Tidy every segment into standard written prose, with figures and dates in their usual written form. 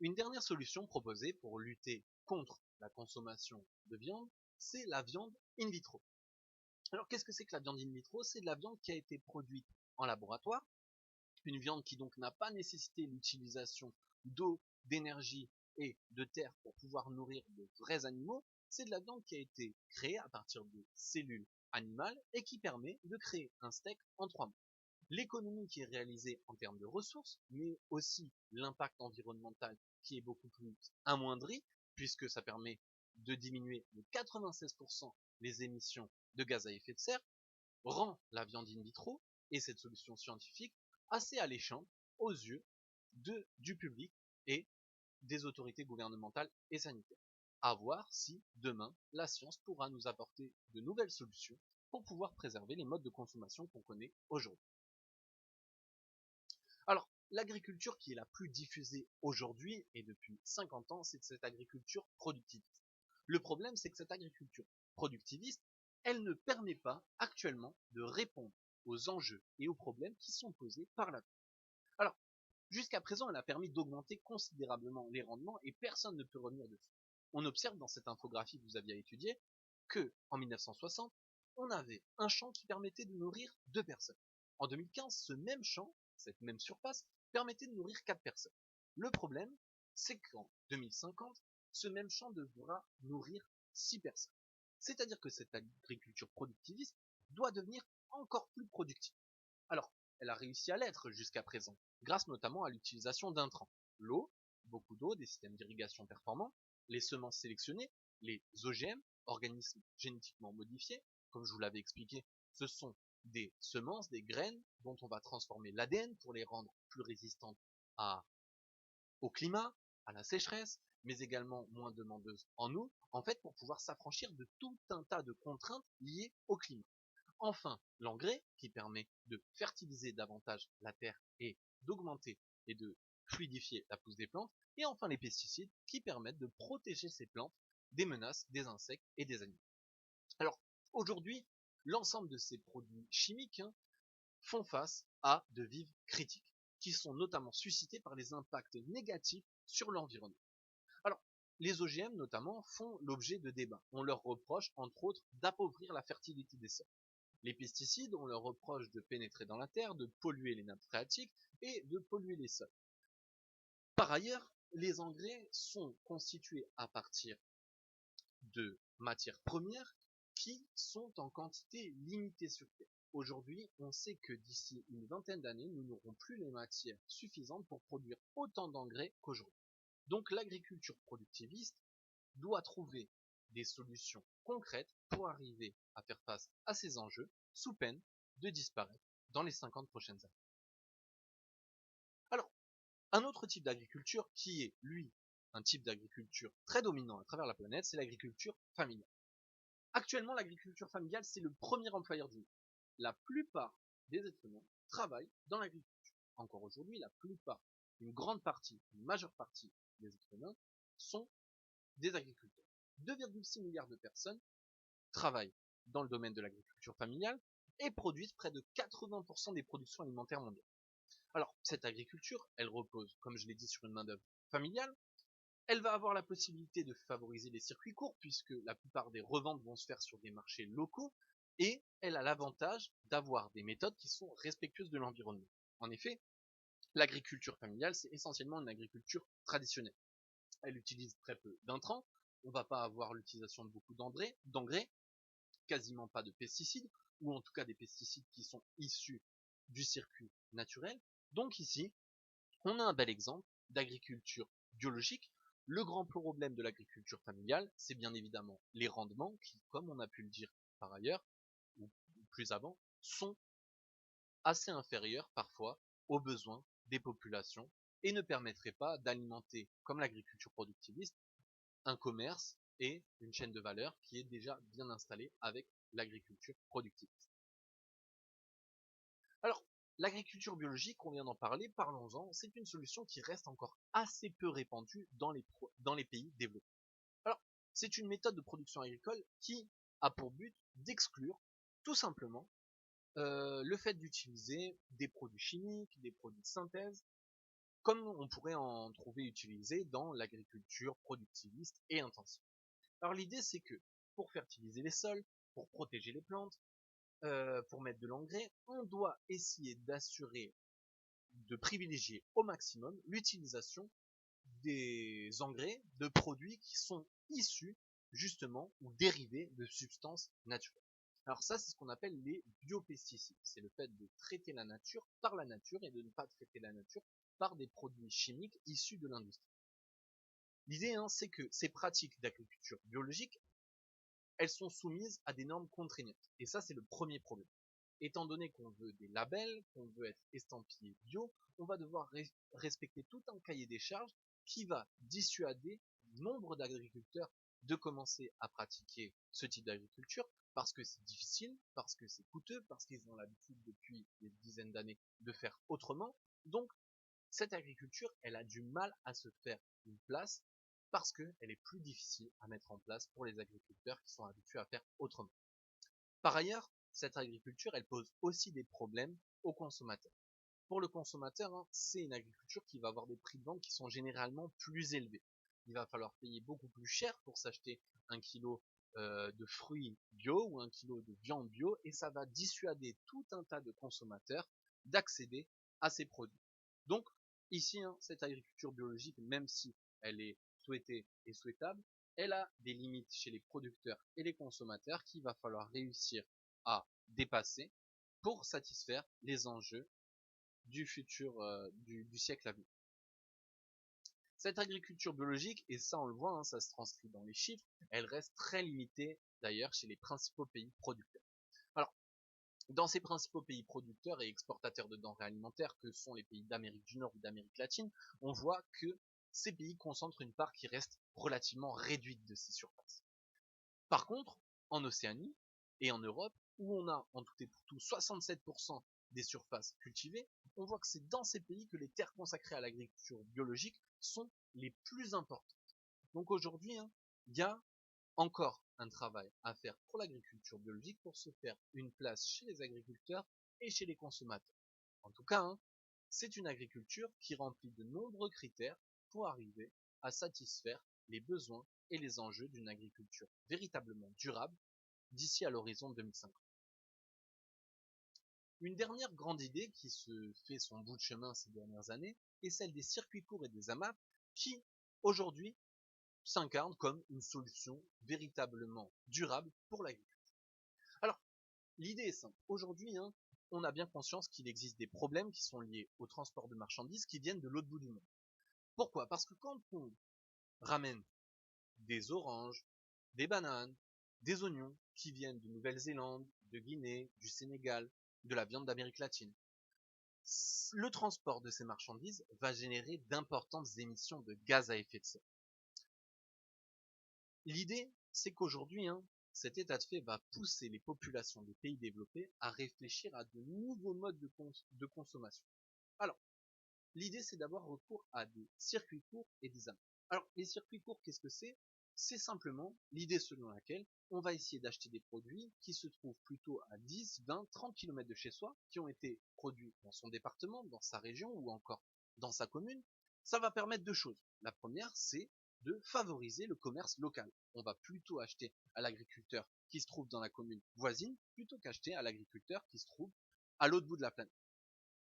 Une dernière solution proposée pour lutter contre la consommation de viande, c'est la viande in vitro. Alors qu'est-ce que c'est que la viande in vitro? C'est de la viande qui a été produite en laboratoire, une viande qui donc n'a pas nécessité l'utilisation d'eau, d'énergie et de terre pour pouvoir nourrir de vrais animaux. C'est de la viande qui a été créée à partir de cellules animales et qui permet de créer un steak en 3 mois. L'économie qui est réalisée en termes de ressources, mais aussi l'impact environnemental qui est beaucoup plus amoindri, puisque ça permet de diminuer de 96% les émissions de gaz à effet de serre, rend la viande in vitro et cette solution scientifique assez alléchante aux yeux du public et des autorités gouvernementales et sanitaires. À voir si demain la science pourra nous apporter de nouvelles solutions pour pouvoir préserver les modes de consommation qu'on connaît aujourd'hui. Alors, l'agriculture qui est la plus diffusée aujourd'hui et depuis 50 ans, c'est cette agriculture productiviste. Le problème, c'est que cette agriculture productiviste, elle ne permet pas actuellement de répondre aux enjeux et aux problèmes qui sont posés par la vie. Alors, jusqu'à présent, elle a permis d'augmenter considérablement les rendements et personne ne peut revenir dessus. On observe dans cette infographie que vous aviez étudiée que, en 1960, on avait un champ qui permettait de nourrir 2 personnes. En 2015, ce même champ, cette même surface, permettait de nourrir 4 personnes. Le problème, c'est qu'en 2050, ce même champ devra nourrir 6 personnes. C'est-à-dire que cette agriculture productiviste doit devenir encore plus productive. Alors, elle a réussi à l'être jusqu'à présent, grâce notamment à l'utilisation d'intrants. L'eau, beaucoup d'eau, des systèmes d'irrigation performants, les semences sélectionnées, les OGM, organismes génétiquement modifiés, comme je vous l'avais expliqué, ce sont des semences, des graines dont on va transformer l'ADN pour les rendre plus résistantes au climat, à la sécheresse, mais également moins demandeuses en eau, en fait pour pouvoir s'affranchir de tout un tas de contraintes liées au climat. Enfin, l'engrais qui permet de fertiliser davantage la terre et d'augmenter et de fluidifier la pousse des plantes. Et enfin, les pesticides qui permettent de protéger ces plantes des menaces des insectes et des animaux. Alors, aujourd'hui, l'ensemble de ces produits chimiques font face à de vives critiques, qui sont notamment suscitées par les impacts négatifs sur l'environnement. Alors, les OGM notamment font l'objet de débats. On leur reproche, entre autres, d'appauvrir la fertilité des sols. Les pesticides, on leur reproche de pénétrer dans la terre, de polluer les nappes phréatiques et de polluer les sols. Par ailleurs, les engrais sont constitués à partir de matières premières qui sont en quantité limitée sur Terre. Aujourd'hui, on sait que d'ici une vingtaine d'années, nous n'aurons plus les matières suffisantes pour produire autant d'engrais qu'aujourd'hui. Donc l'agriculture productiviste doit trouver des solutions concrètes pour arriver à faire face à ces enjeux sous peine de disparaître dans les 50 prochaines années. Alors, un autre type d'agriculture qui est, lui, un type d'agriculture très dominant à travers la planète, c'est l'agriculture familiale. Actuellement, l'agriculture familiale, c'est le premier employeur du monde. La plupart des êtres humains travaillent dans l'agriculture. Encore aujourd'hui, la plupart, une grande partie, une majeure partie des êtres humains sont des agriculteurs. 2,6 milliards de personnes travaillent dans le domaine de l'agriculture familiale et produisent près de 80% des productions alimentaires mondiales. Alors, cette agriculture, elle repose, comme je l'ai dit, sur une main-d'œuvre familiale. Elle va avoir la possibilité de favoriser les circuits courts puisque la plupart des reventes vont se faire sur des marchés locaux et elle a l'avantage d'avoir des méthodes qui sont respectueuses de l'environnement. En effet, l'agriculture familiale, c'est essentiellement une agriculture traditionnelle. Elle utilise très peu d'intrants, on va pas avoir l'utilisation de beaucoup d'engrais, quasiment pas de pesticides, ou en tout cas des pesticides qui sont issus du circuit naturel. Donc ici, on a un bel exemple d'agriculture biologique. Le grand problème de l'agriculture familiale, c'est bien évidemment les rendements qui, comme on a pu le dire par ailleurs, ou plus avant, sont assez inférieurs parfois aux besoins des populations et ne permettraient pas d'alimenter, comme l'agriculture productiviste, un commerce et une chaîne de valeur qui est déjà bien installée avec l'agriculture productiviste. Alors, l'agriculture biologique, on vient d'en parler, parlons-en, c'est une solution qui reste encore assez peu répandue dans les pays développés. Alors, c'est une méthode de production agricole qui a pour but d'exclure tout simplement le fait d'utiliser des produits chimiques, des produits de synthèse, comme on pourrait en trouver utilisé dans l'agriculture productiviste et intensive. Alors l'idée c'est que pour fertiliser les sols, pour protéger les plantes, pour mettre de l'engrais, on doit essayer d'assurer, de privilégier au maximum l'utilisation des engrais, de produits qui sont issus justement ou dérivés de substances naturelles. Alors ça, c'est ce qu'on appelle les biopesticides. C'est le fait de traiter la nature par la nature et de ne pas traiter la nature par des produits chimiques issus de l'industrie. L'idée, c'est que ces pratiques d'agriculture biologique, elles sont soumises à des normes contraignantes. Et ça, c'est le premier problème. Étant donné qu'on veut des labels, qu'on veut être estampillé bio, on va devoir respecter tout un cahier des charges qui va dissuader nombre d'agriculteurs de commencer à pratiquer ce type d'agriculture parce que c'est difficile, parce que c'est coûteux, parce qu'ils ont l'habitude depuis des dizaines d'années de faire autrement. Donc, cette agriculture, elle a du mal à se faire une place parce qu'elle est plus difficile à mettre en place pour les agriculteurs qui sont habitués à faire autrement. Par ailleurs, cette agriculture, elle pose aussi des problèmes aux consommateurs. Pour le consommateur, c'est une agriculture qui va avoir des prix de vente qui sont généralement plus élevés. Il va falloir payer beaucoup plus cher pour s'acheter un kilo de fruits bio ou un kilo de viande bio, et ça va dissuader tout un tas de consommateurs d'accéder à ces produits. Donc ici, cette agriculture biologique, même si elle est souhaitée et souhaitable, elle a des limites chez les producteurs et les consommateurs qu'il va falloir réussir à dépasser pour satisfaire les enjeux du futur du siècle à venir. Cette agriculture biologique, et ça on le voit, ça se transcrit dans les chiffres, elle reste très limitée d'ailleurs chez les principaux pays producteurs. Alors, dans ces principaux pays producteurs et exportateurs de denrées alimentaires que sont les pays d'Amérique du Nord ou d'Amérique latine, on voit que ces pays concentrent une part qui reste relativement réduite de ces surfaces. Par contre, en Océanie et en Europe, où on a en tout et pour tout 67% des surfaces cultivées, on voit que c'est dans ces pays que les terres consacrées à l'agriculture biologique sont les plus importantes. Donc aujourd'hui, il y a encore un travail à faire pour l'agriculture biologique pour se faire une place chez les agriculteurs et chez les consommateurs. En tout cas, c'est une agriculture qui remplit de nombreux critères pour arriver à satisfaire les besoins et les enjeux d'une agriculture véritablement durable d'ici à l'horizon 2050. Une dernière grande idée qui se fait son bout de chemin ces dernières années est celle des circuits courts et des AMAP qui, aujourd'hui, s'incarnent comme une solution véritablement durable pour l'agriculture. Alors, l'idée est simple. Aujourd'hui, on a bien conscience qu'il existe des problèmes qui sont liés au transport de marchandises qui viennent de l'autre bout du monde. Pourquoi? Parce que quand on ramène des oranges, des bananes, des oignons qui viennent de Nouvelle-Zélande, de Guinée, du Sénégal, de la viande d'Amérique latine, le transport de ces marchandises va générer d'importantes émissions de gaz à effet de serre. L'idée, c'est qu'aujourd'hui, cet état de fait va pousser les populations des pays développés à réfléchir à de nouveaux modes de consommation. Alors, l'idée, c'est d'avoir recours à des circuits courts et des AMAP. Alors, les circuits courts, qu'est-ce que c'est? C'est simplement l'idée selon laquelle on va essayer d'acheter des produits qui se trouvent plutôt à 10, 20, 30 km de chez soi, qui ont été produits dans son département, dans sa région ou encore dans sa commune. Ça va permettre deux choses. La première, c'est de favoriser le commerce local. On va plutôt acheter à l'agriculteur qui se trouve dans la commune voisine plutôt qu'acheter à l'agriculteur qui se trouve à l'autre bout de la planète.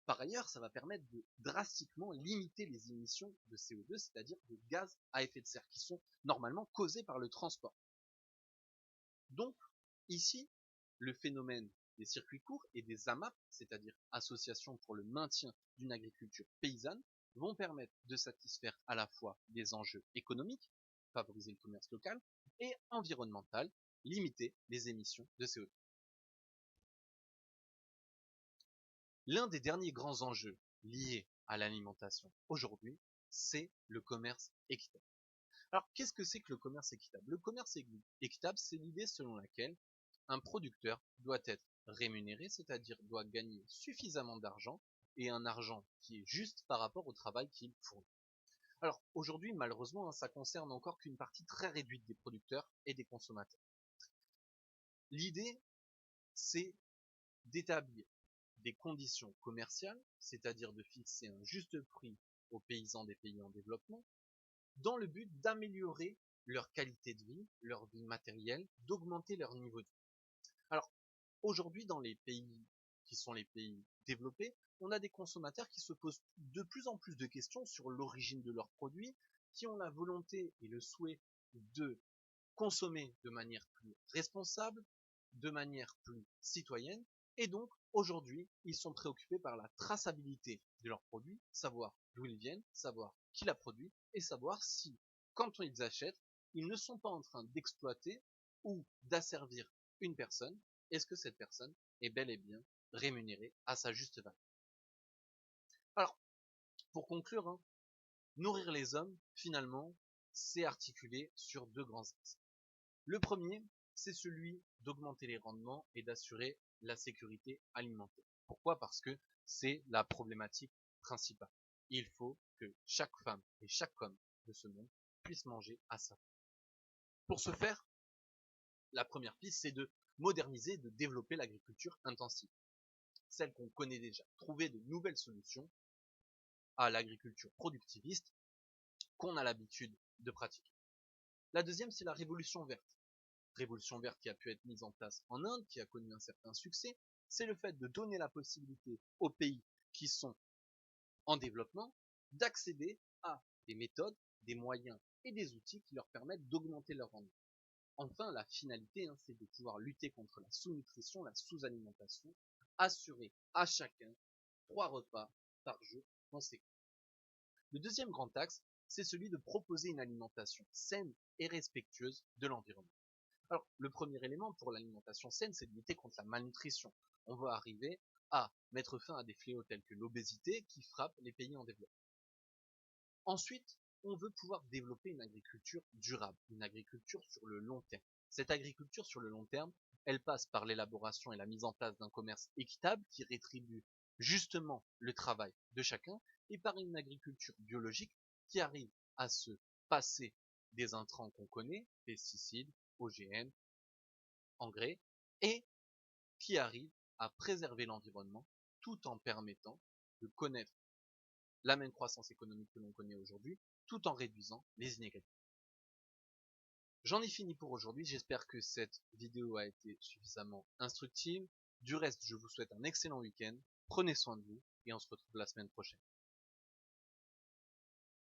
Par ailleurs, ça va permettre de drastiquement limiter les émissions de CO2, c'est-à-dire de gaz à effet de serre, qui sont normalement causées par le transport. Donc, ici, le phénomène des circuits courts et des AMAP, c'est-à-dire associations pour le maintien d'une agriculture paysanne, vont permettre de satisfaire à la fois des enjeux économiques, favoriser le commerce local, et environnemental, limiter les émissions de CO2. L'un des derniers grands enjeux liés à l'alimentation aujourd'hui, c'est le commerce équitable. Alors, qu'est-ce que c'est que le commerce équitable? Le commerce équitable, c'est l'idée selon laquelle un producteur doit être rémunéré, c'est-à-dire doit gagner suffisamment d'argent, et un argent qui est juste par rapport au travail qu'il fournit. Alors, aujourd'hui, malheureusement, ça concerne encore qu'une partie très réduite des producteurs et des consommateurs. L'idée, c'est d'établir des conditions commerciales, c'est-à-dire de fixer un juste prix aux paysans des pays en développement, dans le but d'améliorer leur qualité de vie, leur vie matérielle, d'augmenter leur niveau de vie. Alors, aujourd'hui, dans les pays qui sont les pays développés, on a des consommateurs qui se posent de plus en plus de questions sur l'origine de leurs produits, qui ont la volonté et le souhait de consommer de manière plus responsable, de manière plus citoyenne, et donc aujourd'hui, ils sont préoccupés par la traçabilité de leurs produits, savoir d'où ils viennent, savoir qui l'a produit, et savoir si, quand ils achètent, ils ne sont pas en train d'exploiter ou d'asservir une personne. Est-ce que cette personne est bel et bien rémunérée à sa juste valeur? Alors, pour conclure, hein, nourrir les hommes, finalement, c'est articulé sur deux grands axes. Le premier, c'est celui d'augmenter les rendements et d'assurer la sécurité alimentaire. Pourquoi? Parce que c'est la problématique principale. Il faut que chaque femme et chaque homme de ce monde puisse manger à sa faim. Pour ce faire, la première piste, c'est de moderniser, de développer l'agriculture intensive. Celle qu'on connaît déjà. Trouver de nouvelles solutions à l'agriculture productiviste qu'on a l'habitude de pratiquer. La deuxième, c'est la révolution verte. Révolution verte qui a pu être mise en place en Inde, qui a connu un certain succès, c'est le fait de donner la possibilité aux pays qui sont en développement d'accéder à des méthodes, des moyens et des outils qui leur permettent d'augmenter leur rendement. Enfin, la finalité, c'est de pouvoir lutter contre la sous-nutrition, la sous-alimentation, assurer à chacun 3 repas par jour conséquents. Le deuxième grand axe, c'est celui de proposer une alimentation saine et respectueuse de l'environnement. Alors, le premier élément pour l'alimentation saine, c'est de lutter contre la malnutrition. On va arriver à mettre fin à des fléaux tels que l'obésité qui frappent les pays en développement. Ensuite, on veut pouvoir développer une agriculture durable, une agriculture sur le long terme. Cette agriculture sur le long terme, elle passe par l'élaboration et la mise en place d'un commerce équitable qui rétribue justement le travail de chacun et par une agriculture biologique qui arrive à se passer des intrants qu'on connaît, pesticides, OGM, engrais, et qui arrive à préserver l'environnement tout en permettant de connaître la même croissance économique que l'on connaît aujourd'hui, tout en réduisant les inégalités. J'en ai fini pour aujourd'hui, j'espère que cette vidéo a été suffisamment instructive. Du reste, je vous souhaite un excellent week-end, prenez soin de vous et on se retrouve la semaine prochaine.